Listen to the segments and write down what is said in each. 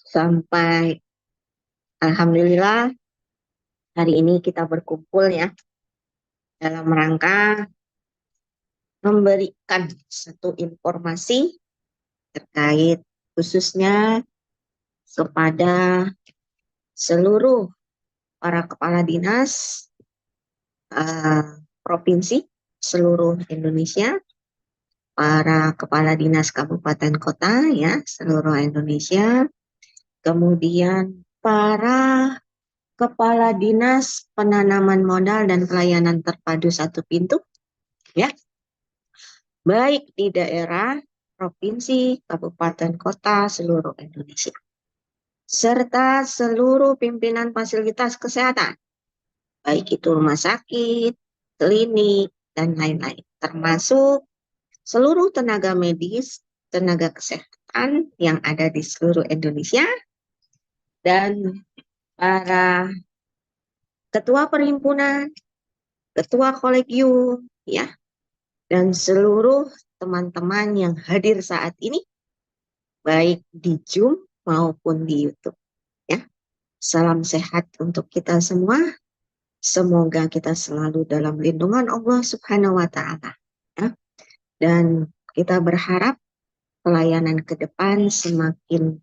Sampai Alhamdulillah hari ini kita berkumpul ya dalam rangka memberikan satu informasi terkait khususnya kepada seluruh para kepala dinas eh, provinsi seluruh Indonesia, para kepala dinas kabupaten kota ya seluruh Indonesia, kemudian para kepala dinas penanaman modal dan pelayanan terpadu satu pintu ya, baik di daerah, provinsi, kabupaten, kota, seluruh Indonesia. Serta seluruh pimpinan fasilitas kesehatan, baik itu rumah sakit, klinik, dan lain-lain. Termasuk seluruh tenaga medis, tenaga kesehatan yang ada di seluruh Indonesia, dan para ketua perhimpunan, ketua kolegium, ya, dan seluruh teman-teman yang hadir saat ini, baik di Zoom maupun di YouTube. Ya, salam sehat untuk kita semua. Semoga kita selalu dalam lindungan Allah Subhanahu wa Ta'ala. Ya. Dan kita berharap pelayanan ke depan semakin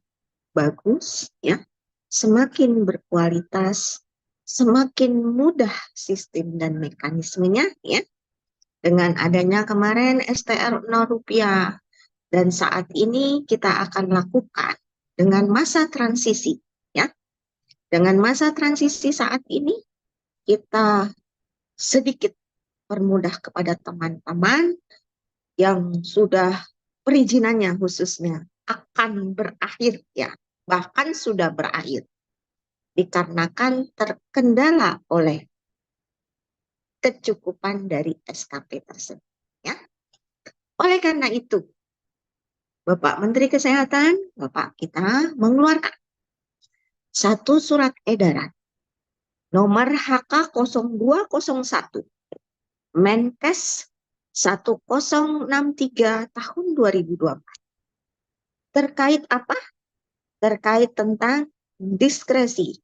bagus, ya, semakin berkualitas, semakin mudah sistem dan mekanismenya, ya. Dengan adanya kemarin STR 0 rupiah, dan saat ini kita akan lakukan dengan masa transisi, ya. Dengan masa transisi saat ini kita sedikit permudah kepada teman-teman yang sudah perizinannya khususnya akan berakhir ya, bahkan sudah berakhir dikarenakan terkendala oleh kecukupan dari SKP tersebut ya. Oleh karena itu Bapak Menteri Kesehatan, Bapak kita mengeluarkan satu surat edaran nomor HK 0201 Menkes 1063 tahun 2024. Terkait apa? Terkait tentang diskresi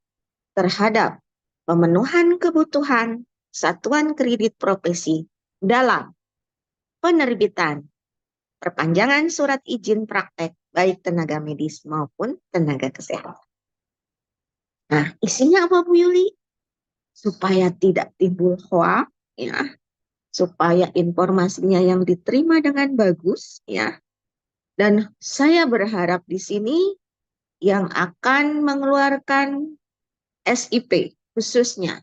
terhadap pemenuhan kebutuhan satuan kredit profesi dalam penerbitan perpanjangan surat izin praktek baik tenaga medis maupun tenaga kesehatan. Nah, isinya apa Bu Yuli? Supaya tidak timbul hoax ya, supaya informasinya yang diterima dengan bagus ya. Dan saya berharap di sini yang akan mengeluarkan SIP khususnya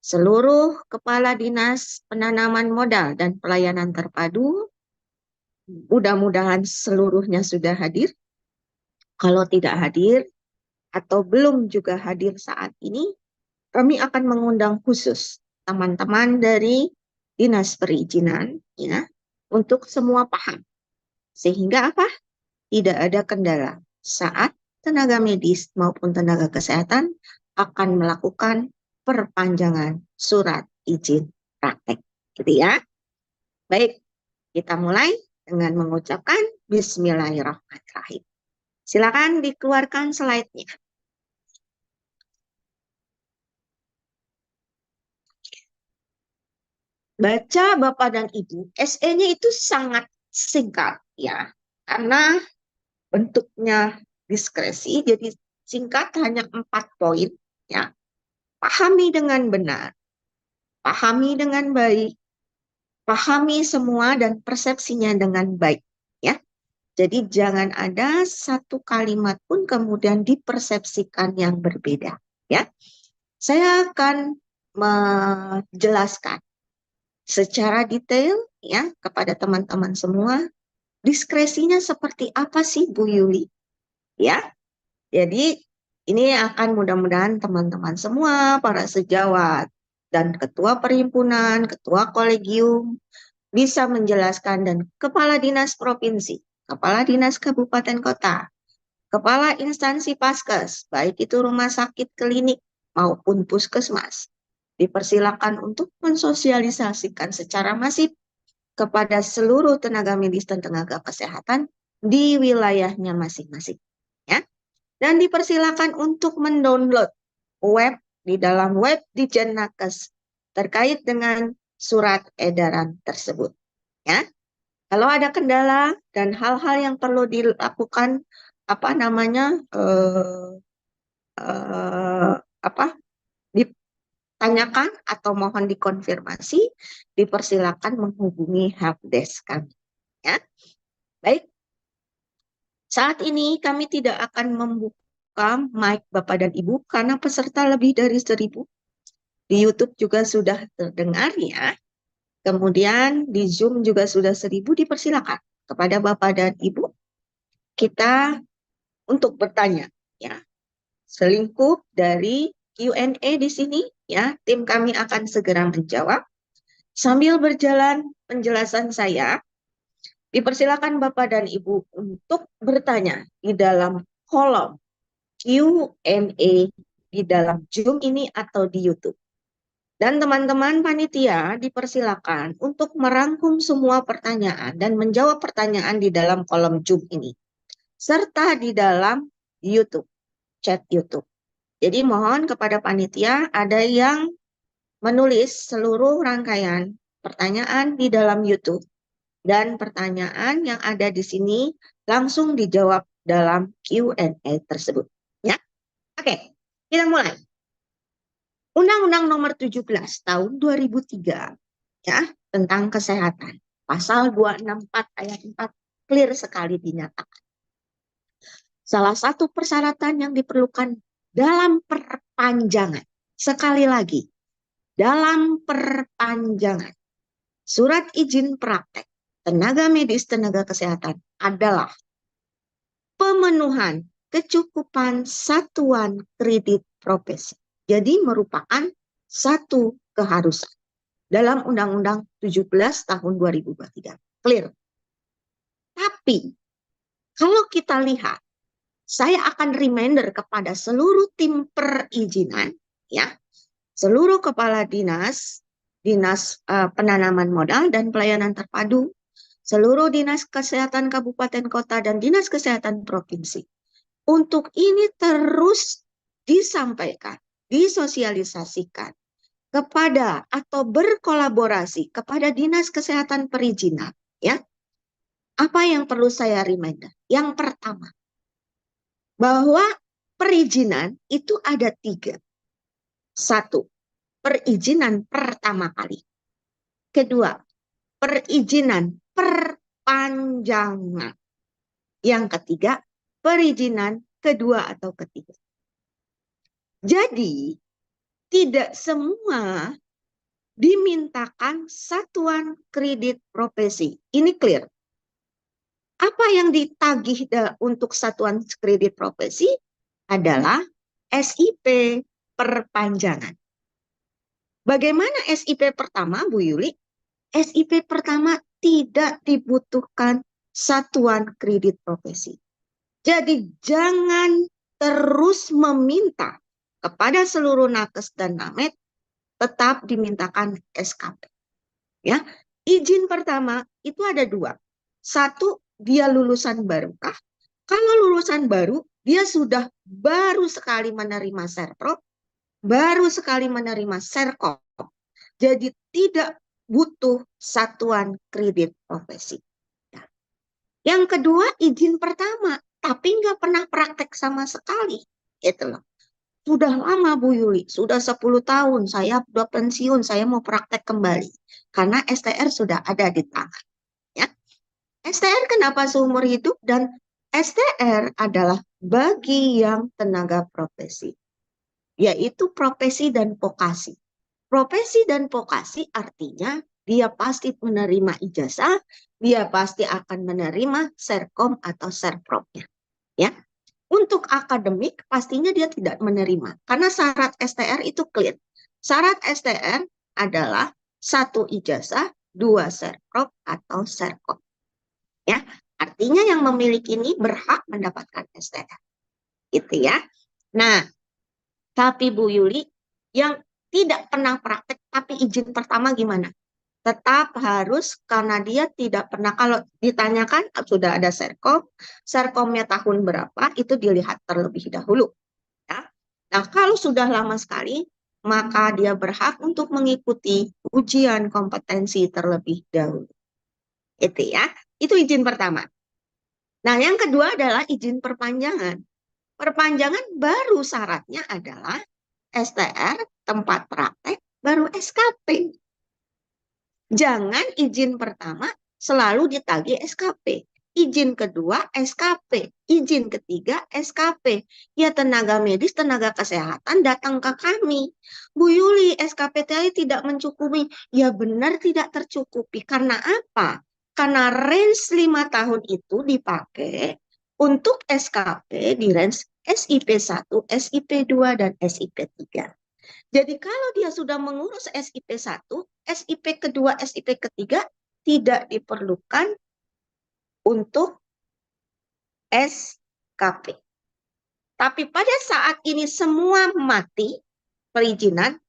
seluruh kepala dinas penanaman modal dan pelayanan terpadu, mudah-mudahan seluruhnya sudah hadir. Kalau tidak hadir atau belum juga hadir saat ini, kami akan mengundang khusus teman-teman dari dinas perizinan ya, untuk semua paham. Sehingga apa? Tidak ada kendala saat tenaga medis maupun tenaga kesehatan akan melakukan perpanjangan surat izin praktek. Gitu ya. Baik, kita mulai dengan mengucapkan Bismillahirrahmanirrahim. Silakan dikeluarkan slide-nya. Baca Bapak dan Ibu, SE-nya itu sangat singkat ya. Karena bentuknya diskresi, jadi singkat hanya 4 poin ya. Pahami dengan benar, pahami dengan baik, pahami semua dan persepsinya dengan baik ya. Jadi jangan ada satu kalimat pun kemudian dipersepsikan yang berbeda ya. Saya akan menjelaskan secara detail ya kepada teman-teman semua diskresinya seperti apa sih Bu Yuli ya. Jadi ini akan mudah-mudahan teman-teman semua, para sejawat dan ketua perhimpunan, ketua kolegium bisa menjelaskan, dan kepala dinas provinsi, kepala dinas kabupaten kota, kepala instansi paskes, baik itu rumah sakit, klinik maupun puskesmas, dipersilakan untuk mensosialisasikan secara masif kepada seluruh tenaga medis dan tenaga kesehatan di wilayahnya masing-masing. Ya. dan dipersilakan untuk mendownload web di dalam web Ditjen Nakes terkait dengan surat edaran tersebut. Ya, kalau ada kendala dan hal-hal yang perlu dilakukan, apa namanya, apa ditanyakan atau mohon dikonfirmasi, dipersilakan menghubungi helpdesk kami. Ya, baik. Saat ini kami tidak akan membuka mic Bapak dan Ibu karena peserta lebih dari 1.000. Di YouTube juga sudah terdengar ya. Kemudian di Zoom juga sudah 1.000, dipersilakan kepada Bapak dan Ibu kita untuk bertanya ya. Selingkup dari Q&A di sini ya, tim kami akan segera menjawab. Sambil berjalan penjelasan saya, dipersilakan Bapak dan Ibu untuk bertanya di dalam kolom Q&A di dalam Zoom ini atau di YouTube. Dan teman-teman panitia dipersilakan untuk merangkum semua pertanyaan dan menjawab pertanyaan di dalam kolom Zoom ini, serta di dalam YouTube, chat YouTube. Jadi mohon kepada panitia ada yang menulis seluruh rangkaian pertanyaan di dalam YouTube dan pertanyaan yang ada di sini langsung dijawab dalam Q&A tersebut. Ya, oke, kita mulai. Undang-Undang Nomor 17 Tahun 2003 ya tentang kesehatan. Pasal 264 ayat 4 clear sekali dinyatakan. Salah satu persyaratan yang diperlukan dalam perpanjangan, sekali lagi, dalam perpanjangan surat izin praktek tenaga medis tenaga kesehatan adalah pemenuhan kecukupan satuan kredit profesi. Jadi merupakan satu keharusan dalam Undang-Undang 17 tahun 2023. Clear. Tapi kalau kita lihat, saya akan reminder kepada seluruh tim perizinan, ya, seluruh kepala dinas, penanaman modal dan pelayanan terpadu, seluruh dinas kesehatan kabupaten kota dan dinas kesehatan provinsi. Untuk ini terus disampaikan, disosialisasikan kepada atau berkolaborasi kepada dinas kesehatan perizinan, ya. Apa yang perlu saya reminder? Yang pertama, bahwa perizinan itu ada 3. 1, perizinan pertama kali. Kedua, perizinan perpanjangan. Yang ketiga, perizinan kedua atau ketiga. Jadi, tidak semua dimintakan satuan kredit profesi. Ini clear. Apa yang ditagih untuk satuan kredit profesi adalah SIP perpanjangan. Bagaimana SIP pertama, Bu Yuli? SIP pertama tidak dibutuhkan satuan kredit profesi. Jadi jangan terus meminta kepada seluruh nakes dan named tetap dimintakan SKP. Ya, izin pertama itu ada 2. 1, dia lulusan barukah? Kalau lulusan baru, dia sudah baru sekali menerima Serprop, baru sekali menerima Serkop. Jadi tidak butuh satuan kredit profesi. Ya. Yang kedua, izin pertama, tapi nggak pernah praktek sama sekali. Itu loh. Sudah lama Bu Yuli, sudah 10 tahun saya sudah pensiun, saya mau praktek kembali. Karena STR sudah ada di tangan. Ya. STR kenapa seumur hidup? Dan STR adalah bagi yang tenaga profesi, yaitu profesi dan vokasi. Profesi dan vokasi artinya dia pasti menerima ijazah, dia pasti akan menerima Serkom atau Serpropnya. Ya. Untuk akademik pastinya dia tidak menerima karena syarat STR itu clear. Syarat STR adalah 1 ijazah, 2 Serprop atau Serkom. Ya, artinya yang memiliki ini berhak mendapatkan STR. Itu ya. Nah, tapi Bu Yuli yang tidak pernah praktek tapi izin pertama gimana? Tetap harus karena dia tidak pernah, kalau ditanyakan sudah ada serkom, serkomnya tahun berapa, itu dilihat terlebih dahulu. Ya. Nah, kalau sudah lama sekali, maka dia berhak untuk mengikuti ujian kompetensi terlebih dahulu. Itu ya, itu izin pertama. Nah, yang kedua adalah izin perpanjangan. Perpanjangan baru syaratnya adalah STR, tempat praktek, baru SKP. Jangan izin pertama selalu ditagih SKP. Izin kedua SKP, izin ketiga SKP. Ya tenaga medis, tenaga kesehatan datang ke kami. Bu Yuli, SKP tadi tidak mencukupi. Ya benar tidak tercukupi. Karena apa? Karena range 5 tahun itu dipakai untuk SKP di range SIP 1, SIP 2, dan SIP 3. Jadi kalau dia sudah mengurus SIP 1, SIP kedua, SIP ketiga tidak diperlukan untuk SKP. Tapi pada saat ini semua mati perizinan,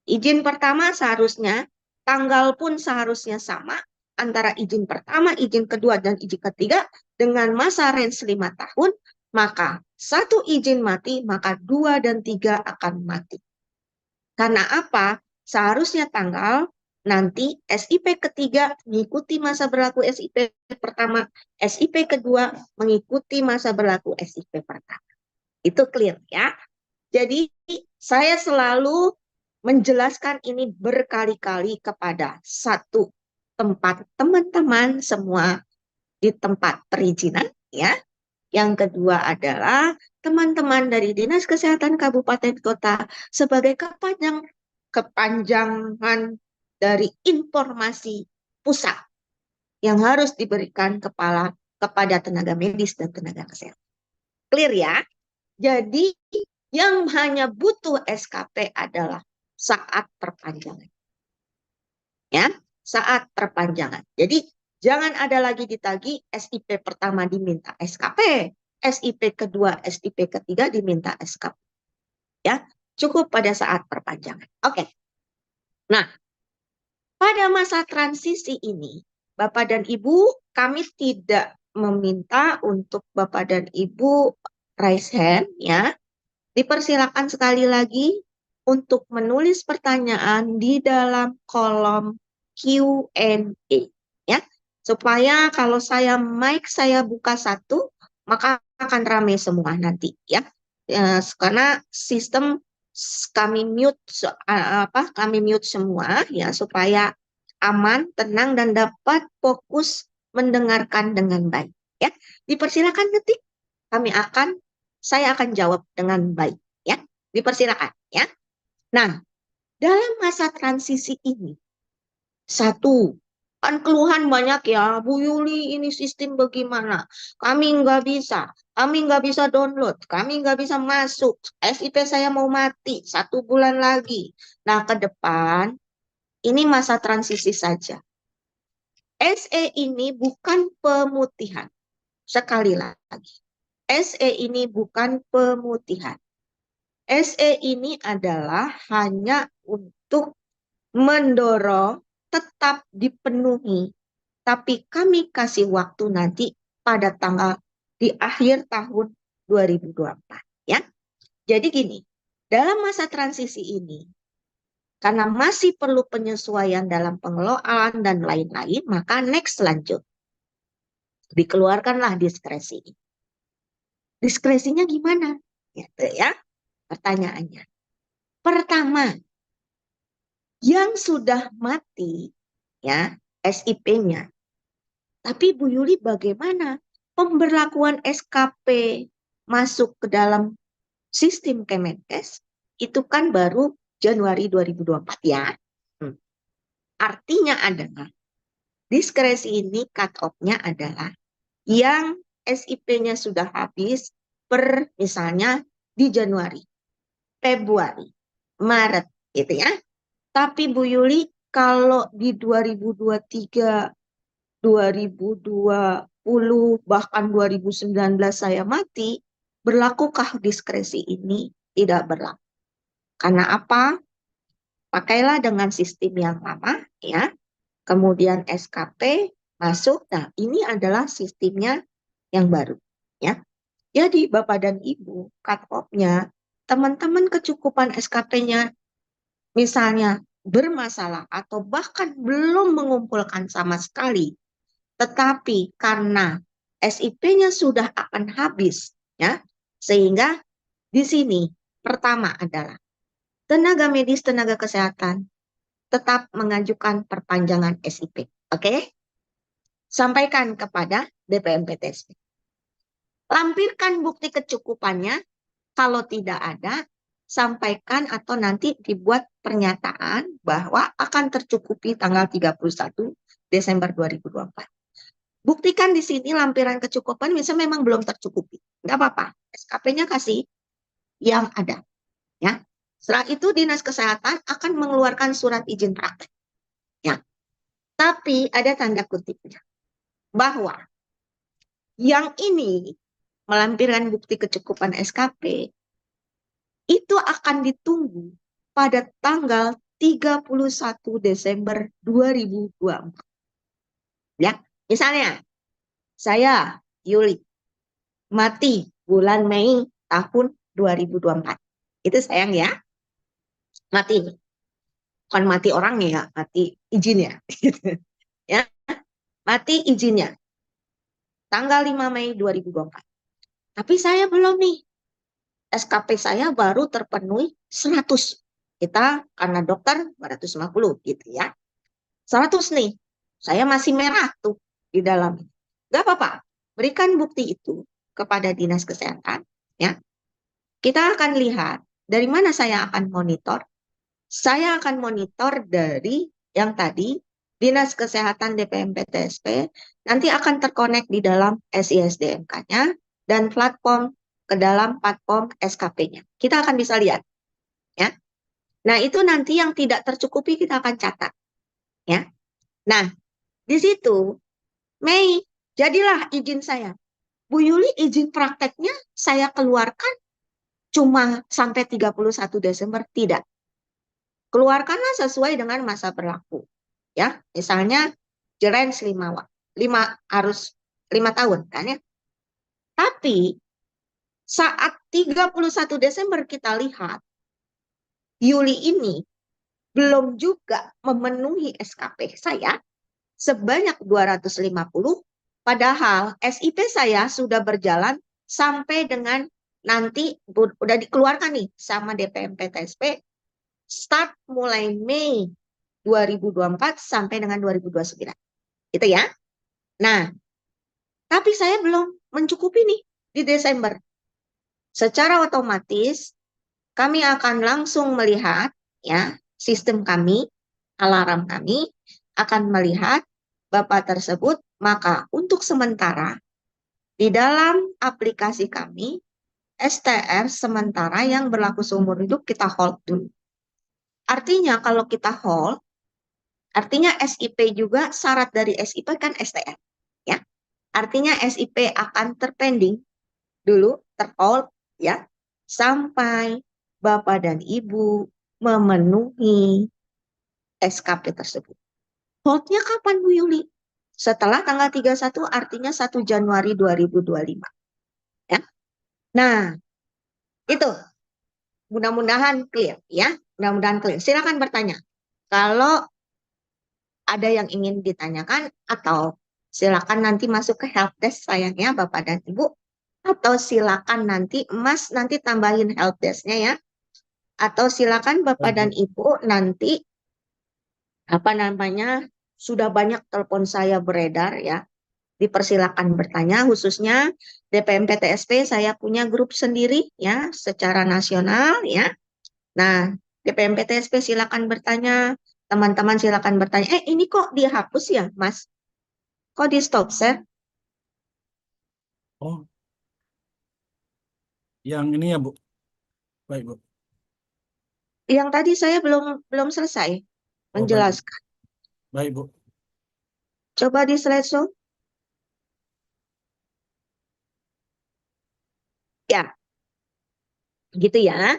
izin pertama seharusnya, tanggal pun seharusnya sama antara izin pertama, izin kedua, dan izin ketiga dengan masa range 5 tahun, maka satu izin mati, maka 2 dan 3 akan mati. Karena apa? Seharusnya tanggal nanti SIP ketiga mengikuti masa berlaku SIP pertama, SIP kedua mengikuti masa berlaku SIP pertama. Itu clear ya. Jadi saya selalu menjelaskan ini berkali-kali kepada satu tempat teman-teman semua di tempat perizinan ya. Yang kedua adalah teman-teman dari Dinas Kesehatan Kabupaten Kota sebagai kepanjangan dari informasi pusat yang harus diberikan kepada tenaga medis dan tenaga kesehatan. Clear ya? Jadi yang hanya butuh SKP adalah saat perpanjangan. Ya, saat perpanjangan. Jadi jangan ada lagi ditagih SIP pertama diminta SKP, SIP kedua, SIP ketiga diminta SKP. Ya, cukup pada saat perpanjangan. Oke. Nah, pada masa transisi ini, Bapak dan Ibu, kami tidak meminta untuk Bapak dan Ibu raise hand ya. Dipersilakan sekali lagi untuk menulis pertanyaan di dalam kolom Q&A ya. Supaya kalau mic saya buka satu, maka akan ramai semua nanti ya. Karena sistem kami mute semua ya supaya aman, tenang dan dapat fokus mendengarkan dengan baik ya. Dipersilakan ketik, saya akan jawab dengan baik ya. Dipersilakan ya. Nah, dalam masa transisi ini satu, kan keluhan banyak ya, Bu Yuli ini sistem bagaimana? Kami nggak bisa download, kami nggak bisa masuk, SIP saya mau mati 1 bulan lagi. Nah, ke depan ini masa transisi saja. SE ini bukan pemutihan. Sekali lagi, SE ini bukan pemutihan. SE ini adalah hanya untuk mendorong tetap dipenuhi, tapi kami kasih waktu nanti pada tanggal di akhir tahun 2024 ya. Jadi gini, dalam masa transisi ini karena masih perlu penyesuaian dalam pengelolaan dan lain-lain, maka next lanjut. Dikeluarkanlah diskresi. Diskresinya gimana? Gitu ya, pertanyaannya. Pertama, yang sudah mati ya SIP-nya. Tapi Bu Yuli bagaimana pemberlakuan SKP masuk ke dalam sistem Kemenkes itu kan baru Januari 2024 ya. Artinya adalah diskresi ini cut off-nya adalah yang SIP-nya sudah habis per misalnya di Januari, Februari, Maret gitu ya. Tapi Bu Yuli kalau di 2023, 2020 bahkan 2019 saya mati, berlakukah diskresi ini? Tidak berlaku. Karena apa? Pakailah dengan sistem yang lama ya. kemudian SKP masuk. Nah, ini adalah sistemnya yang baru, ya. Jadi Bapak dan Ibu, cut off-nya, teman-teman kecukupan SKP-nya misalnya bermasalah atau bahkan belum mengumpulkan sama sekali, tetapi karena SIP-nya sudah akan habis, ya, sehingga di sini pertama adalah tenaga medis, tenaga kesehatan tetap mengajukan perpanjangan SIP. Oke? Sampaikan kepada DPMPTSP. Lampirkan bukti kecukupannya. Kalau tidak ada, sampaikan atau nanti dibuat pernyataan bahwa akan tercukupi tanggal 31 Desember 2024. Buktikan di sini lampiran kecukupan misalnya memang belum tercukupi. Nggak apa-apa, SKP-nya kasih yang ada. Ya. Setelah itu Dinas Kesehatan akan mengeluarkan surat izin praktek. Ya. Tapi ada tanda kutipnya. Bahwa yang ini melampirkan bukti kecukupan SKP itu akan ditunggu pada tanggal 31 Desember 2024. Ya, misalnya saya Yuli mati bulan Mei tahun 2024. Itu sayang ya, mati. Bukan mati orangnya ya, mati izinnya. Ya, mati izinnya. Tanggal 5 Mei 2024. Tapi saya belum nih. SKP saya baru terpenuhi 100. Kita karena dokter 250 gitu ya. 100 nih. Saya masih merah tuh di dalam. Gak apa-apa. Berikan bukti itu kepada Dinas Kesehatan. Ya. Kita akan lihat dari mana saya akan monitor. Saya akan monitor dari yang tadi Dinas Kesehatan DPMPTSP nanti akan terkonek di dalam SISDMK-nya dan platform ke dalam platform SKP-nya. Kita akan bisa lihat. Ya. Nah, itu nanti yang tidak tercukupi kita akan catat. Ya. Nah, di situ Mei, jadilah izin saya. Bu Yuli izin prakteknya saya keluarkan cuma sampai 31 Desember, tidak. Keluarkanlah sesuai dengan masa berlaku. Ya, misalnya Jerens 5 harus 5 tahun kan ya. Tapi saat 31 Desember kita lihat Yuli ini belum juga memenuhi SKP saya sebanyak 250, padahal SIP saya sudah berjalan sampai dengan nanti udah dikeluarkan nih sama DPMPTSP start mulai Mei 2024 sampai dengan 2029. Gitu ya. Nah, tapi saya belum mencukupi nih di Desember. Secara otomatis kami akan langsung melihat ya, sistem kami, alarm kami akan melihat Bapak tersebut, maka untuk sementara di dalam aplikasi kami STR sementara yang berlaku seumur hidup kita hold dulu. Artinya kalau kita hold, artinya SIP juga syarat dari SIP kan STR, ya. Artinya SIP akan terpending dulu, terhold ya, sampai Bapak dan Ibu memenuhi SKP tersebut. Holdnya kapan Bu Yuli? Setelah tanggal 31 artinya 1 Januari 2025. Ya. Nah, itu mudah-mudahan clear ya. Mudah-mudahan clear. Silakan bertanya. Kalau ada yang ingin ditanyakan atau silakan nanti masuk ke helpdesk sayangnya Bapak dan Ibu, atau silakan nanti Mas nanti tambahin helpdesk-nya ya. Atau silakan Bapak dan Ibu nanti apa namanya sudah banyak telepon saya beredar ya. Dipersilakan bertanya, khususnya DPMPTSP saya punya grup sendiri ya secara nasional ya. Nah, DPMPTSP silakan bertanya, teman-teman silakan bertanya. Ini kok dihapus ya, Mas? Kok di stop share? Oh, yang ini ya, Bu. Baik, Bu. Yang tadi saya belum selesai Oh, baik, Bu. menjelaskan. Baik, Bu. Coba di slideshow. Ya, gitu ya.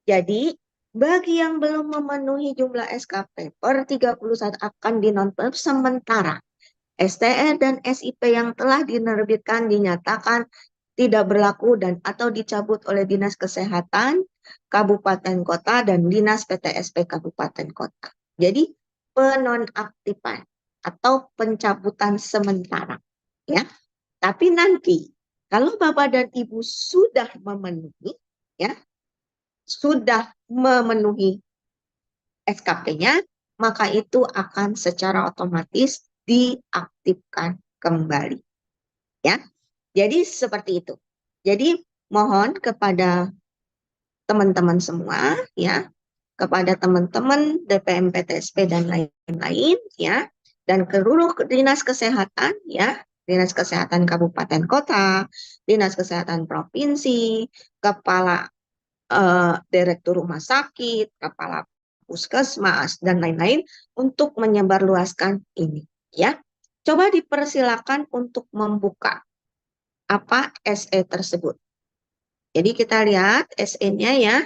Jadi Bagi yang belum memenuhi jumlah SKP per 31 akan dinonaktifkan sementara STR dan SIP yang telah dinerbitkan dinyatakan tidak berlaku dan atau dicabut oleh Dinas Kesehatan Kabupaten Kota dan Dinas PTSP Kabupaten Kota. Jadi penonaktifan atau pencabutan sementara, ya. Tapi nanti kalau Bapak dan Ibu sudah memenuhi, ya, sudah memenuhi SKP-nya, maka itu akan secara otomatis diaktifkan kembali. Ya, jadi seperti itu. Jadi mohon kepada teman-teman semua, ya, kepada teman-teman DPM PTSP dan lain-lain, ya, dan seluruh dinas kesehatan, ya, dinas kesehatan kabupaten kota, dinas kesehatan provinsi, kepala direktur rumah sakit, kepala puskesmas, dan lain-lain untuk menyebarluaskan ini. Ya, coba dipersilakan untuk membuka apa SE tersebut. Jadi kita lihat SE-nya ya.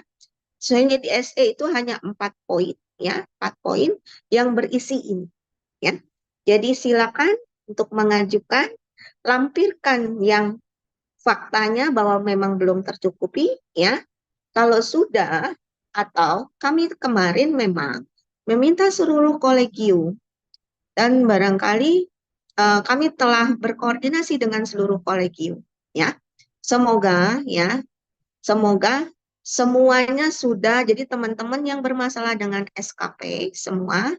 Sebenarnya di SE itu hanya 4 poin ya, 4 poin yang berisi ini ya. Jadi silakan untuk mengajukan, lampirkan yang faktanya bahwa memang belum tercukupi ya. Kalau sudah, atau kami kemarin memang meminta seluruh kolegium dan barangkali kami telah berkoordinasi dengan seluruh kolegium, ya. Semoga semuanya sudah. Jadi teman-teman yang bermasalah dengan SKP semua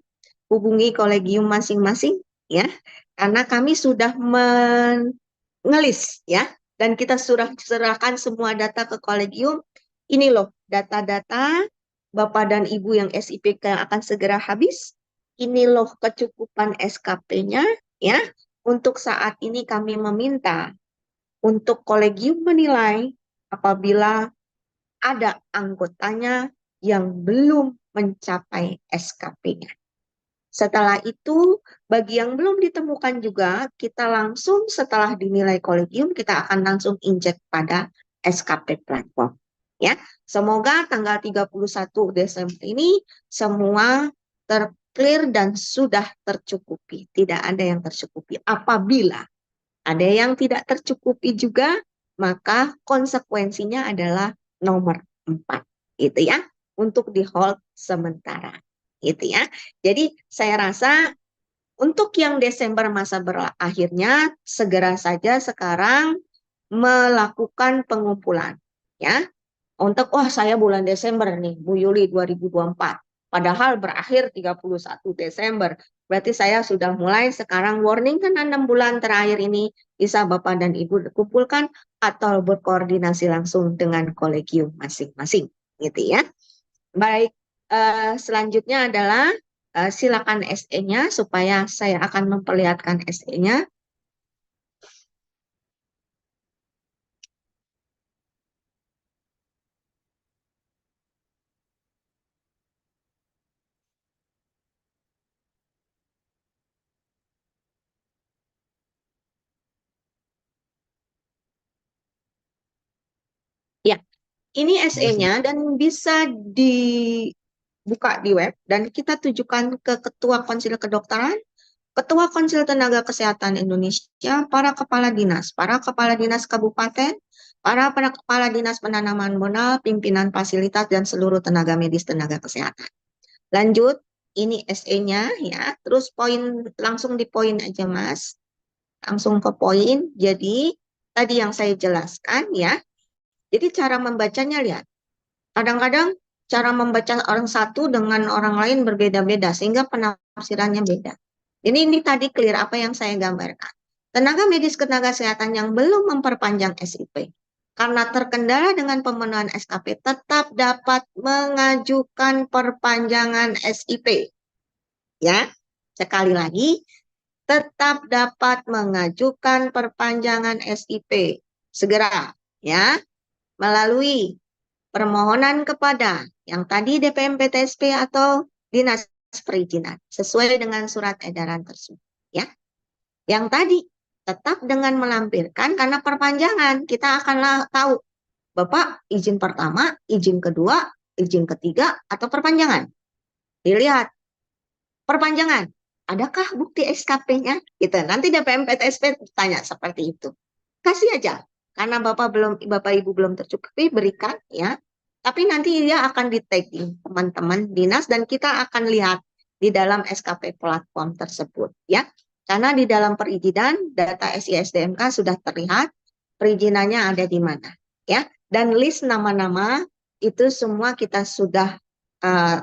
hubungi kolegium masing-masing, ya. Karena kami sudah mengelis, ya, dan kita sudah serahkan semua data ke kolegium. Ini loh data-data Bapak dan Ibu yang SIPK yang akan segera habis. Ini loh kecukupan SKP-nya, ya. Untuk saat ini kami meminta untuk kolegium menilai apabila ada anggotanya yang belum mencapai SKP-nya. Setelah itu, bagi yang belum ditemukan juga, kita langsung setelah dinilai kolegium, kita akan langsung injek pada SKP platform. Ya, semoga tanggal 31 Desember ini semua terclear dan sudah tercukupi. Tidak ada yang tercukupi. Apabila ada yang tidak tercukupi juga, maka konsekuensinya adalah nomor 4. Gitu ya, untuk di hold sementara. Gitu ya. Jadi saya rasa untuk yang Desember masa berakhirnya segera saja sekarang melakukan pengumpulan ya. Untuk saya bulan Desember nih Bu Yuli 2024. Padahal berakhir 31 Desember. Berarti saya sudah mulai sekarang warning kan 6 bulan terakhir ini bisa Bapak dan Ibu kumpulkan atau berkoordinasi langsung dengan kolegium masing-masing gitu ya. Baik, selanjutnya adalah silakan SE-nya supaya saya akan memperlihatkan SE-nya. Ya, ini SE-nya dan bisa dibuka di web dan kita tujukan ke Ketua Konsil Kedokteran, Ketua Konsil Tenaga Kesehatan Indonesia, para kepala dinas kabupaten, para kepala dinas penanaman modal, pimpinan fasilitas dan seluruh tenaga medis tenaga kesehatan. Lanjut, ini SE-nya ya. Terus poin langsung di poin aja Mas. Langsung ke poin. Jadi tadi yang saya jelaskan ya. Jadi cara membacanya lihat. Kadang-kadang cara membaca orang satu dengan orang lain berbeda-beda sehingga penafsirannya beda. Ini tadi clear apa yang saya gambarkan. Tenaga medis tenaga kesehatan yang belum memperpanjang SIP karena terkendala dengan pemenuhan SKP tetap dapat mengajukan perpanjangan SIP. Ya, sekali lagi, tetap dapat mengajukan perpanjangan SIP segera ya melalui permohonan kepada yang tadi DPM PTSP atau Dinas Perizinan sesuai dengan surat edaran tersebut ya. Yang tadi tetap dengan melampirkan karena perpanjangan kita akan tahu Bapak izin pertama, izin kedua izin ketiga atau perpanjangan. Dilihat perpanjangan, adakah bukti SKP-nya? Gitu. Nanti DPM-PTSP tanya seperti itu. Kasih aja, karena Bapak Ibu belum tercukupi, berikan ya. Tapi nanti dia akan di tagging teman-teman dinas dan kita akan lihat di dalam SKP platform tersebut ya. Karena di dalam perizinan data SISDMK sudah terlihat perizinannya ada di mana ya. Dan list nama-nama itu semua kita sudah uh,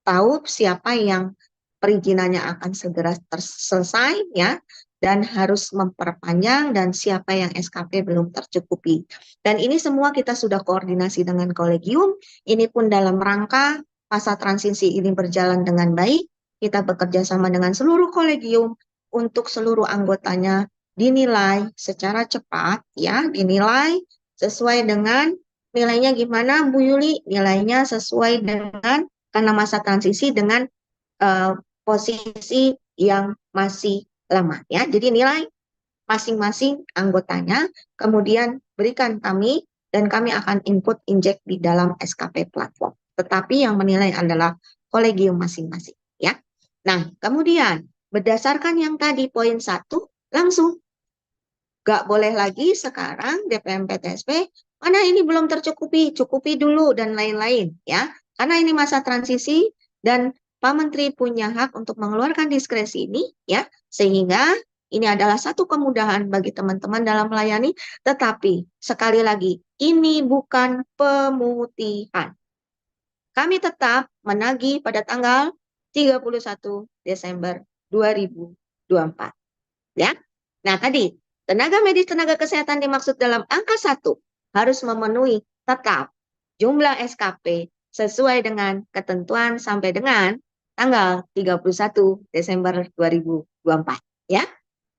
tahu siapa yang perizinannya akan segera selesai ya dan harus memperpanjang dan siapa yang SKP belum tercukupi. Dan ini semua kita sudah koordinasi dengan kolegium, ini pun dalam rangka masa transisi ini berjalan dengan baik, kita bekerja sama dengan seluruh kolegium untuk seluruh anggotanya dinilai secara cepat ya, dinilai sesuai dengan nilainya gimana Bu Yuli? Nilainya sesuai dengan karena masa transisi dengan uh, posisi yang masih lama ya. Jadi nilai masing-masing anggotanya kemudian berikan kami dan kami akan input inject di dalam SKP platform. Tetapi yang menilai adalah kolegium masing-masing ya. Nah, kemudian berdasarkan yang tadi poin 1 langsung nggak boleh lagi sekarang DPM PTSP mana ini belum tercukupi, cukupi dulu dan lain-lain ya. Karena ini masa transisi dan Pak Menteri punya hak untuk mengeluarkan diskresi ini ya, sehingga ini adalah satu kemudahan bagi teman-teman dalam melayani, tetapi sekali lagi ini bukan pemutihan. Kami tetap menagih pada tanggal 31 Desember 2024 ya. Nah, tadi tenaga medis tenaga kesehatan dimaksud dalam angka 1 harus memenuhi tetap jumlah SKP sesuai dengan ketentuan sampai dengan tanggal 31 Desember 2024 ya.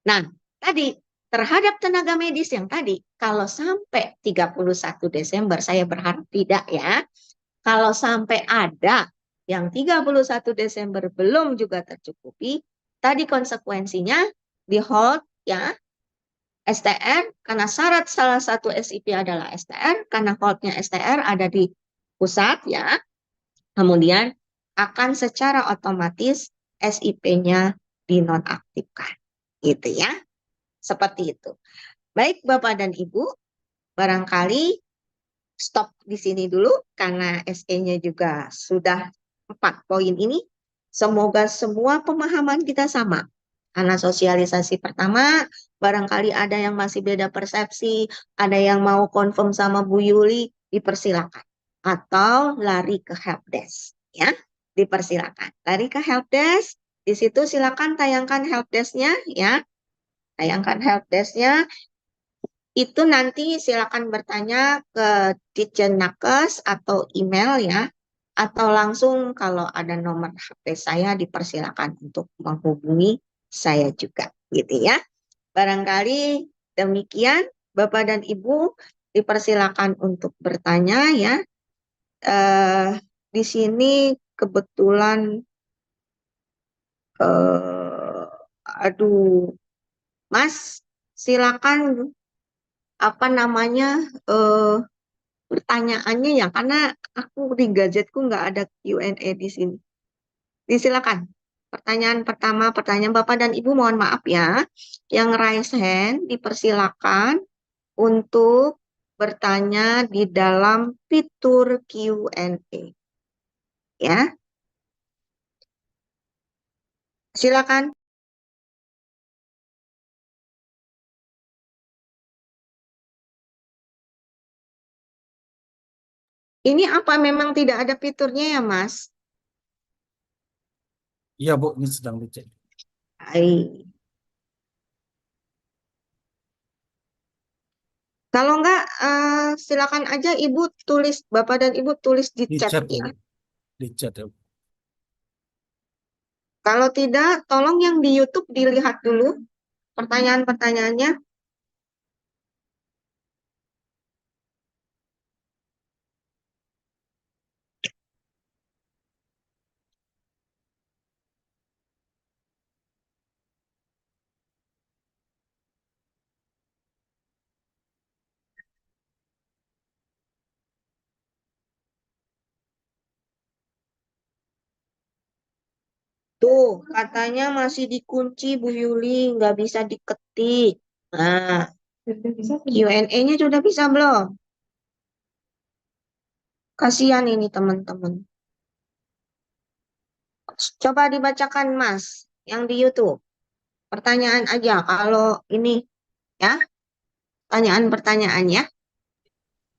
Nah, tadi terhadap tenaga medis yang tadi kalau sampai 31 Desember saya berharap tidak ya. Kalau sampai ada yang 31 Desember belum juga tercukupi, tadi konsekuensinya di hold ya STR karena syarat salah satu SIP adalah STR karena holdnya STR ada di pusat ya. Kemudian akan secara otomatis SIP-nya dinonaktifkan. Gitu ya. Seperti itu. Baik Bapak dan Ibu, barangkali stop di sini dulu karena SE-nya juga sudah 4 poin ini. Semoga semua pemahaman kita sama. Karena sosialisasi pertama, barangkali ada yang masih beda persepsi, ada yang mau confirm sama Bu Yuli, dipersilakan. Atau lari ke helpdesk, ya, dipersilakan. Lari ke helpdesk, di situ silakan tayangkan helpdesk-nya, ya, tayangkan helpdesk-nya, itu nanti silakan bertanya ke Ditjen Nakes atau email ya, atau langsung kalau ada nomor HP saya dipersilakan untuk menghubungi saya juga gitu ya. Barangkali demikian Bapak dan Ibu dipersilakan untuk bertanya ya. Di sini kebetulan aduh Mas silakan apa namanya eh, pertanyaannya ya karena aku di gadgetku nggak ada Q&A di sini. Disilakan. Pertanyaan pertama, pertanyaan Bapak dan Ibu mohon maaf ya. Yang raise hand dipersilakan untuk bertanya di dalam fitur Q&A. Ya, silakan. Ini apa memang tidak ada fiturnya ya, Mas? Iya Bu, ini sedang dicek. Baik. Kalau enggak, silakan aja Ibu tulis, Bapak dan Ibu tulis di Di chat chat ya ya. Bu, di chat ya Bu. Kalau tidak, tolong yang di YouTube dilihat dulu pertanyaan-pertanyaannya. Tuh, katanya masih dikunci Bu Yuli, nggak bisa diketik. Nah, Q&A-nya sudah bisa belum? Kasihan ini teman-teman. Coba dibacakan Mas, yang di YouTube. Pertanyaan aja kalau ini ya, pertanyaan-pertanyaan ya.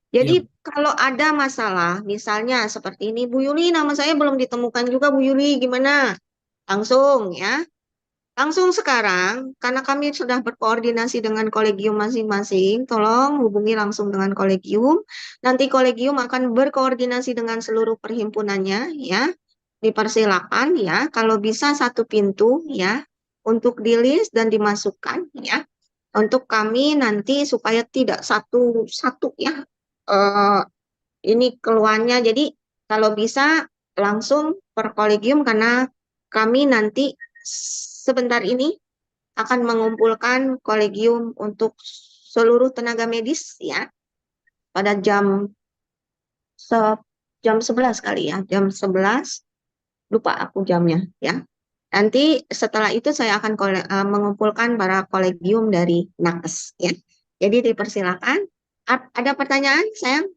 Iya, Jadi Bu. kalau ada masalah, misalnya seperti ini, Bu Yuli, nama saya belum ditemukan juga Bu Yuli, gimana? Langsung ya. Langsung sekarang, karena kami sudah berkoordinasi dengan kolegium masing-masing, tolong hubungi langsung dengan kolegium. Nanti kolegium akan berkoordinasi dengan seluruh perhimpunannya, ya. Dipersilakan, ya. Kalau bisa satu pintu, ya, untuk di list dan dimasukkan, ya. Untuk kami nanti supaya tidak satu-satu, ya. eh, ini keluarnya. Jadi kalau bisa langsung per kolegium karena kami nanti sebentar ini akan mengumpulkan kolegium untuk seluruh tenaga medis ya pada se- jam 11 kali ya, jam 11 lupa aku jamnya ya. Nanti setelah itu saya akan mengumpulkan para kolegium dari Nakes ya. Jadi dipersilakan. Ada pertanyaan, sayang?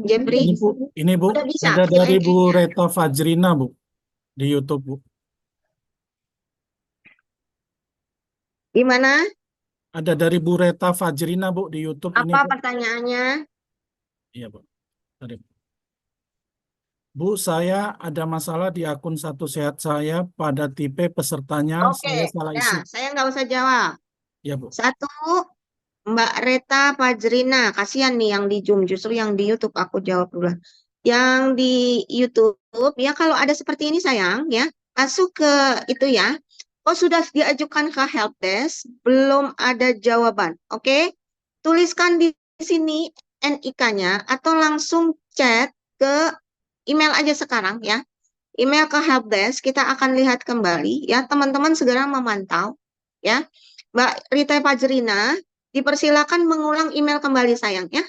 Jeffrey? Ini Bu, ini Bu, Udah bisa ada dari Bu Q&A-nya. Reta Fajrina Bu di YouTube Bu. Gimana? Ada dari Bu Reta Fajrina Bu di YouTube ini Apa Bu. pertanyaannya? Iya Bu. Tadi. Bu, saya ada masalah di akun Satu Sehat saya pada tipe pesertanya Oke, saya salah ya, isi. saya nggak usah jawab. Iya Bu. Satu, Mbak Reta Fajrina, kasihan nih yang di Zoom, justru yang di YouTube aku jawab dulu. Yang di YouTube, ya kalau ada seperti ini sayang, ya masuk ke itu ya. Oh sudah diajukan ke helpdesk, belum ada jawaban. Oke, tuliskan di sini NIK-nya atau langsung chat ke email aja sekarang ya. Email ke helpdesk, kita akan lihat kembali ya. Teman-teman segera memantau ya. Mbak Rita Fajrina, dipersilakan mengulang email kembali sayang ya.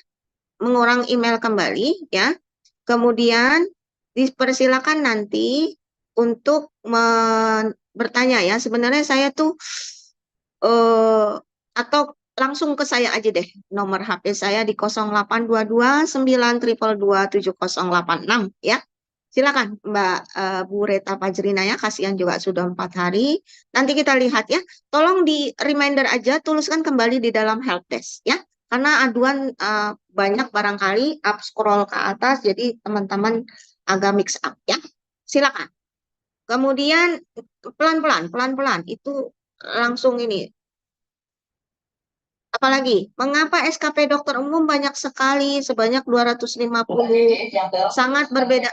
Mengulang email kembali ya. Kemudian dipersilakan nanti untuk bertanya ya. Sebenarnya saya tuh atau langsung ke saya aja deh. Nomor HP saya di 0822 922 7086 ya. Silakan Mbak Bu Reta Fajrina ya. Kasihan juga sudah 4 hari. Nanti kita lihat ya. Tolong di reminder aja, tuliskan kembali di dalam helpdesk ya. Karena aduan banyak barangkali up scroll ke atas, jadi teman-teman agak mix up ya. Silakan. Kemudian pelan-pelan itu langsung ini. Apalagi, mengapa SKP dokter umum banyak sekali, sebanyak 250, sangat berbeda,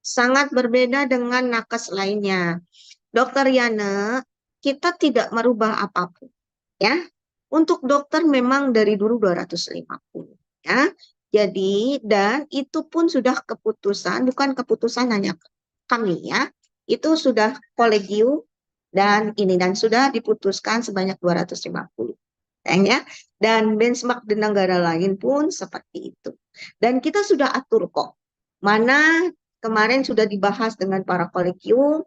sangat berbeda dengan nakes lainnya. Dokter Yana, kita tidak merubah apapun, ya. Untuk dokter memang dari dulu 250, ya. Jadi, dan itu pun sudah keputusan, bukan keputusan hanya kami, ya. Itu sudah kolegium dan ini dan sudah diputuskan sebanyak 250. Ya. Dan benchmark di negara lain pun seperti itu. Dan kita sudah atur kok. Mana kemarin sudah dibahas dengan para kolegium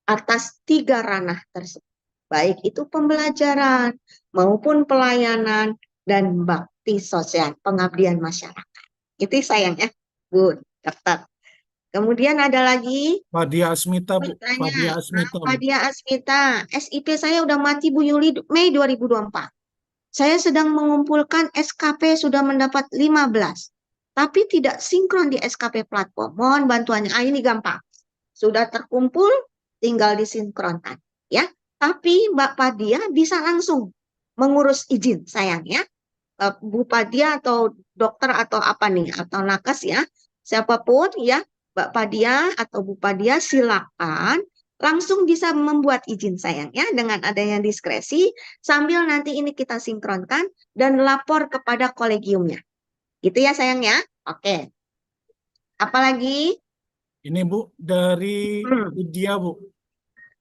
atas 3 ranah tersebut. Baik itu pembelajaran maupun pelayanan dan bakti sosial, pengabdian masyarakat. Itu sayangnya, Bu Dokter. Kemudian ada lagi Fadia Asmita Bu. bertanya, Fadia Asmita Bu. Fadia Asmita, SIP saya udah mati Bu Yuli Mei 2024. Saya sedang mengumpulkan SKP sudah mendapat 15, tapi tidak sinkron di SKP platform. Mohon bantuannya. Ah, ini gampang. Sudah terkumpul, tinggal disinkronkan. Ya, tapi Mbak Padia bisa langsung mengurus izin, sayang ya. Bu Padia atau dokter atau apa nih, atau nakes ya, siapapun ya, Mbak Padia atau Bu Padia silakan langsung bisa membuat izin sayang ya dengan adanya diskresi sambil nanti ini kita sinkronkan dan lapor kepada kolegiumnya. Gitu ya sayang ya. Oke. Apalagi Ini Bu dari hmm. Idia Bu.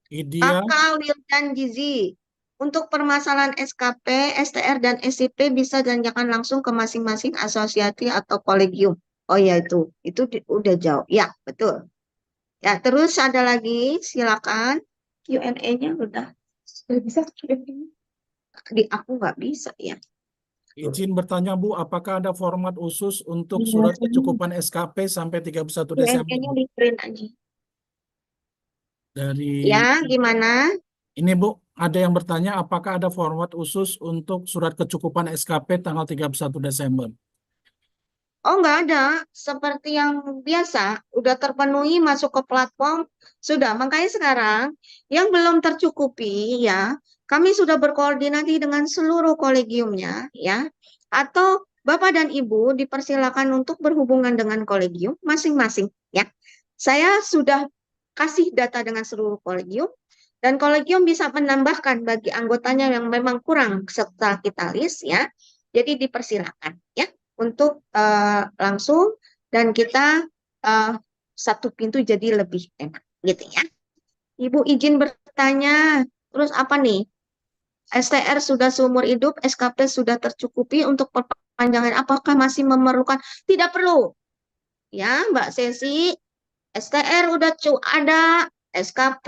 Idia. Kakak, Lil, dan Gizi. Untuk permasalahan SKP, STR, dan SIP bisa tanyakan langsung ke masing-masing asosiasi atau kolegium. Oh ya itu udah jauh. Ya, betul. Ya, terus ada lagi, silakan. Q&A-nya udah bisa Q&A. Di aku nggak bisa ya. Izin bertanya Bu, apakah ada format khusus untuk Iya, surat kecukupan SKP sampai 31 Desember? Q&A-nya di print aja. Dari Ya, gimana? ini Bu, ada yang bertanya apakah ada format khusus untuk surat kecukupan SKP tanggal 31 Desember? Oh, nggak ada. Seperti yang biasa, udah terpenuhi masuk ke platform, sudah. Makanya sekarang, yang belum tercukupi, ya, kami sudah berkoordinasi dengan seluruh kolegiumnya, ya. Atau Bapak dan Ibu dipersilakan untuk berhubungan dengan kolegium masing-masing, ya. Saya sudah kasih data dengan seluruh kolegium, dan kolegium bisa menambahkan bagi anggotanya yang memang kurang setelah kita list, ya. Jadi dipersilakan, ya untuk langsung dan kita eh, satu pintu jadi lebih enak gitu ya. Ibu izin bertanya, terus apa nih? STR sudah seumur hidup, SKP sudah tercukupi untuk perpanjangan. Apakah masih memerlukan? Tidak perlu. Ya, Mbak Sesi, STR udah ada, SKP,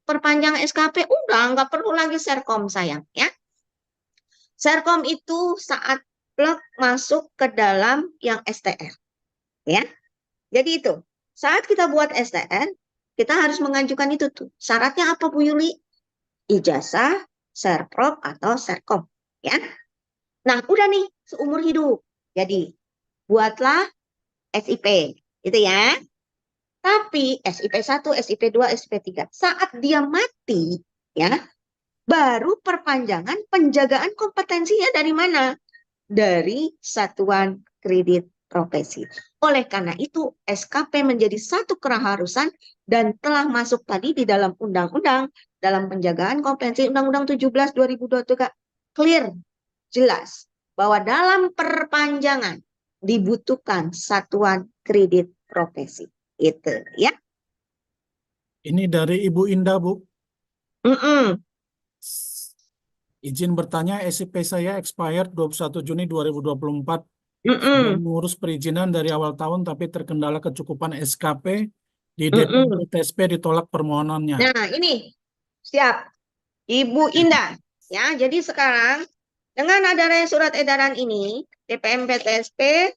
perpanjangan SKP, udah nggak perlu lagi Serkom sayang ya. Serkom itu saat plug masuk ke dalam yang STR. Ya, jadi itu. Saat kita buat STN, kita harus mengajukan itu tuh. Syaratnya apa Bu Yuli? Ijazah, serprop atau serkom, ya. Nah, udah nih seumur hidup. Jadi, buatlah SIP, gitu ya. Tapi SIP 1, SIP 2, SIP 3 saat dia mati, ya, baru perpanjangan penjagaan kompetensinya dari mana? Dari Satuan Kredit Profesi. Oleh karena itu, SKP menjadi satu keharusan dan telah masuk tadi di dalam undang-undang, dalam penjagaan kompetensi Undang-Undang 17 2023 clear, jelas bahwa dalam perpanjangan dibutuhkan Satuan Kredit Profesi. Itu ya. Ini dari Ibu Indah Bu. Mm-mm. Izin bertanya, SIP saya expired 21 Juni 2024. Sudah Mm-mm. mengurus perizinan dari awal tahun tapi terkendala kecukupan SKP di DPP Mm-mm. TSP ditolak permohonannya. Nah, ini siap. Ibu Indah, ya. Jadi sekarang dengan adanya surat edaran ini, DPMP-TSP,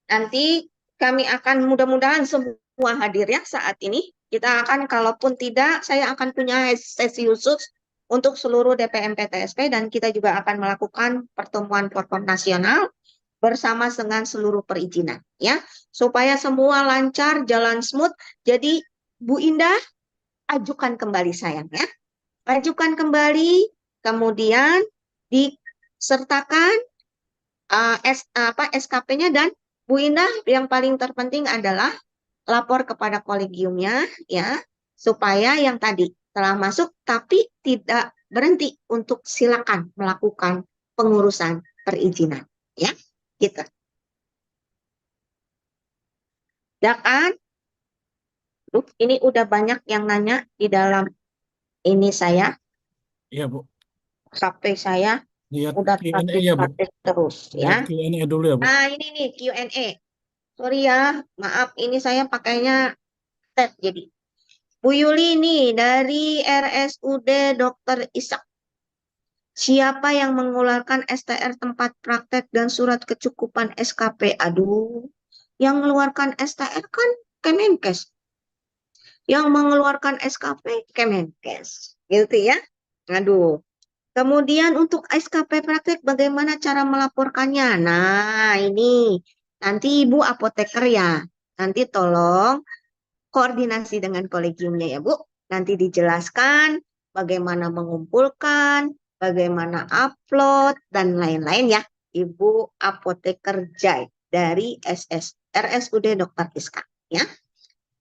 nanti kami akan mudah-mudahan semua hadir ya saat ini. Kita akan, kalaupun tidak, saya akan punya sesi khusus untuk seluruh DPMP-TSP dan kita juga akan melakukan pertemuan Forkom nasional bersama dengan seluruh perizinan, ya, supaya semua lancar, jalan smooth. Jadi Bu Indah, ajukan kembali sayang ya. Ajukan kembali, kemudian disertakan SKP-nya dan Bu Indah yang paling terpenting adalah lapor kepada kolegiumnya ya supaya yang tadi telah masuk tapi tidak berhenti untuk silakan melakukan pengurusan perizinan ya gitu. Ya kan? Ini udah banyak yang nanya di dalam ini saya Iya Bu. HP saya Lihat udah Q&A ya Bu. praktis terus ya. Lihat Q&A dulu ya Bu. Nah, ini nih Q&A. Sorry ya, maaf ini saya pakainya tab jadi. Bu Yuli nih dari RSUD Dr. Ishak. Siapa yang mengeluarkan STR tempat praktek dan surat kecukupan SKP? Aduh, yang mengeluarkan STR kan Kemenkes. Yang mengeluarkan SKP Kemenkes. Gitu ya. Aduh. Kemudian untuk SKP praktek bagaimana cara melaporkannya? Nah, ini nanti Ibu apoteker ya. Nanti tolong koordinasi dengan kolegiumnya ya Bu. Nanti dijelaskan bagaimana mengumpulkan, bagaimana upload, dan lain-lain ya. Ibu apoteker Jai dari RSUD Dr. Iska. Ya.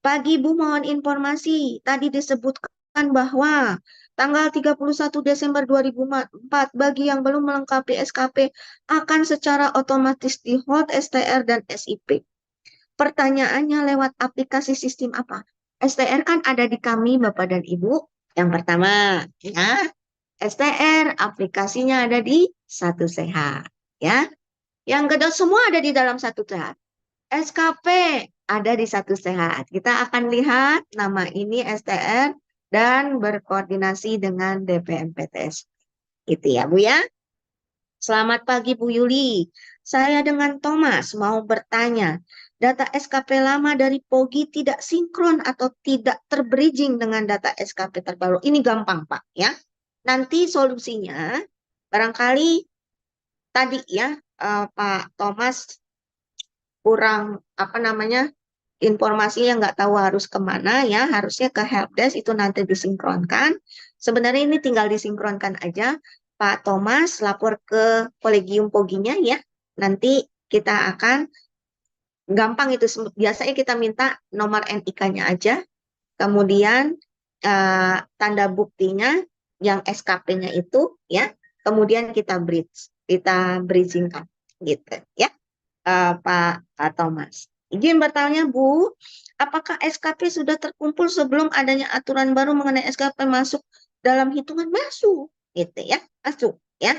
Pagi Ibu mohon informasi. Tadi disebutkan bahwa tanggal 31 Desember 2004 bagi yang belum melengkapi SKP akan secara otomatis di hold STR dan SIP. Pertanyaannya lewat aplikasi sistem apa? STR kan ada di kami Bapak dan Ibu. Yang pertama, ya, STR aplikasinya ada di Satu Sehat, ya. Yang kedua semua ada di dalam Satu Sehat. SKP ada di satu sehat. Kita akan lihat nama ini STR dan berkoordinasi dengan DPMPTS. Itu ya, Bu ya. Selamat pagi Bu Yuli. Saya dengan Thomas mau bertanya. Data SKP lama dari Pogi tidak sinkron atau tidak terbridging dengan data SKP terbaru. Ini gampang, Pak, ya. Nanti solusinya barangkali tadi ya Pak Thomas kurang apa namanya informasi yang nggak tahu harus kemana ya, harusnya ke helpdesk itu nanti disinkronkan. Sebenarnya ini tinggal disinkronkan aja. Pak Thomas lapor ke kolegium Poginya ya. Nanti kita akan gampang itu. Biasanya kita minta nomor NIK-nya aja, kemudian tanda buktinya yang SKP-nya itu ya, kemudian kita bridgingkan gitu ya. Pak Thomas. Izin bertanya, Bu, apakah SKP sudah terkumpul sebelum adanya aturan baru mengenai SKP masuk dalam hitungan? Masuk, gitu ya, masuk ya.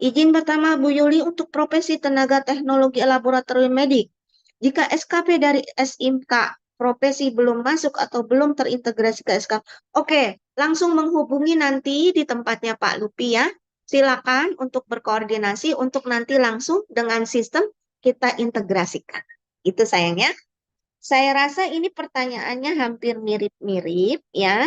Izin pertama, Bu Yuli, untuk profesi tenaga teknologi laboratorium medik. Jika SKP dari SIMK profesi belum masuk atau belum terintegrasi ke SKP, oke, langsung menghubungi nanti di tempatnya Pak Lupi ya. Silakan untuk berkoordinasi untuk nanti langsung dengan sistem kita integrasikan. Itu sayangnya. Saya rasa ini pertanyaannya hampir mirip-mirip ya.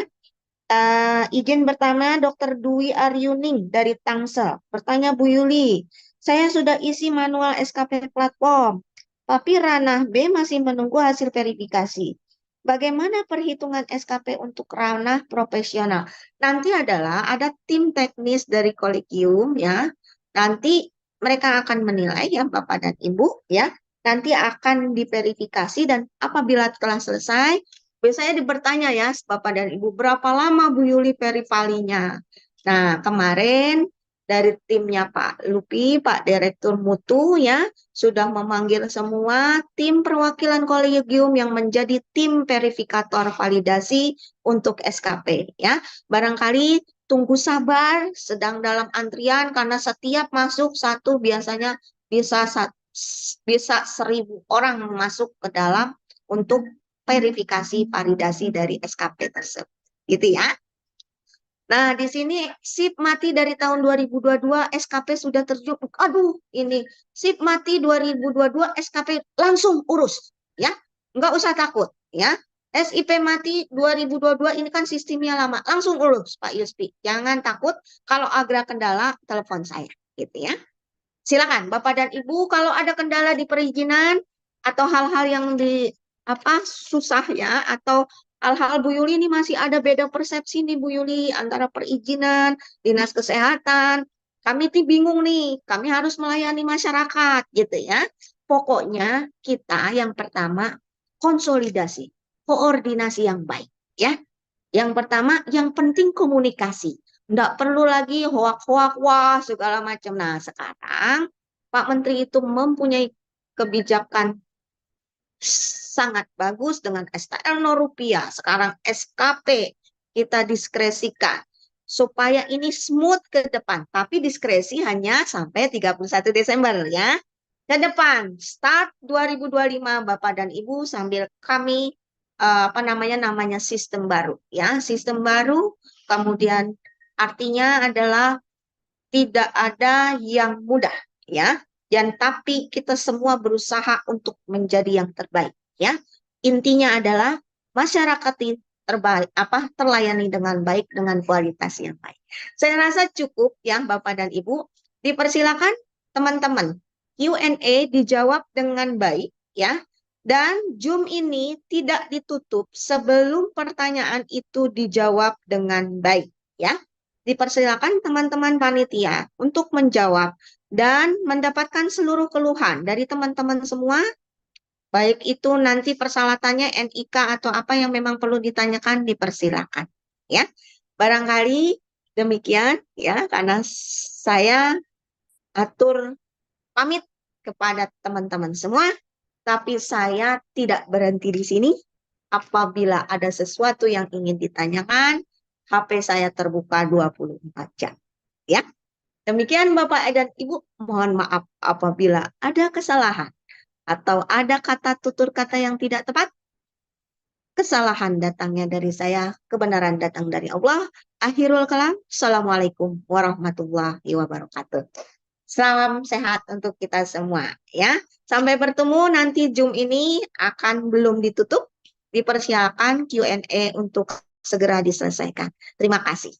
Izin pertama Dr. Dwi Aryuning dari Tangsel. Bertanya Bu Yuli, saya sudah isi manual SKP platform, tapi ranah B masih menunggu hasil verifikasi. Bagaimana perhitungan SKP untuk ranah profesional? Nanti adalah ada tim teknis dari kolegium ya. Nanti mereka akan menilai ya Bapak dan Ibu ya. Nanti akan diverifikasi dan apabila telah selesai biasanya bertanya ya, Bapak dan Ibu, berapa lama Bu Yuli peripalinya? Nah, kemarin dari timnya Pak Lupi, Pak Direktur Mutu ya, sudah memanggil semua tim perwakilan kolegium yang menjadi tim verifikator validasi untuk SKP ya. Barangkali tunggu sabar, sedang dalam antrian karena setiap masuk satu biasanya bisa 1.000 orang masuk ke dalam untuk verifikasi validasi dari SKP tersebut. Gitu ya. Nah, di sini SIP mati dari tahun 2022, SKP sudah terjun. Aduh, ini SIP mati 2022, SKP langsung urus. Ya, nggak usah takut. Ya, SIP mati 2022 ini kan sistemnya lama. Langsung urus, Pak Yuspi. Jangan takut. Kalau ada kendala, telepon saya. Gitu ya. Silakan, Bapak dan Ibu, kalau ada kendala di perizinan atau hal-hal yang susah ya, atau hal-hal Bu Yuli ini masih ada beda persepsi nih Bu Yuli antara perizinan, dinas kesehatan. Kami tuh bingung nih, kami harus melayani masyarakat gitu ya. Pokoknya kita yang pertama konsolidasi, koordinasi yang baik ya. Yang pertama, yang penting komunikasi. Nggak perlu lagi hoak-hoak, wah segala macam. Nah, sekarang Pak Menteri itu mempunyai kebijakan sangat bagus dengan STL 0 rupiah. Sekarang SKP kita diskresikan supaya ini smooth ke depan. Tapi diskresi hanya sampai 31 Desember ya. Ke depan, start 2025 Bapak dan Ibu sambil kami namanya sistem baru ya. Sistem baru kemudian artinya adalah tidak ada yang mudah ya. Dan tapi kita semua berusaha untuk menjadi yang terbaik ya. Intinya adalah masyarakat terbaik terlayani dengan baik dengan kualitas yang baik. Saya rasa cukup ya Bapak dan Ibu. Dipersilakan teman-teman Q&A dijawab dengan baik ya. Dan Zoom ini tidak ditutup sebelum pertanyaan itu dijawab dengan baik ya. Dipersilakan teman-teman panitia untuk menjawab dan mendapatkan seluruh keluhan dari teman-teman semua, baik itu nanti persyaratannya NIK atau apa yang memang perlu ditanyakan dipersilakan. Ya, barangkali demikian ya, karena saya atur pamit kepada teman-teman semua, tapi saya tidak berhenti di sini. Apabila ada sesuatu yang ingin ditanyakan, HP saya terbuka 24 jam. Ya. Demikian Bapak dan Ibu, mohon maaf apabila ada kesalahan atau ada kata tutur kata yang tidak tepat, kesalahan datangnya dari saya, kebenaran datang dari Allah. Akhirul kalam, Assalamualaikum warahmatullahi wabarakatuh. Salam sehat untuk kita semua ya. Sampai bertemu nanti Zoom ini akan belum ditutup. Dipersilakan Q&A untuk segera diselesaikan. Terima kasih.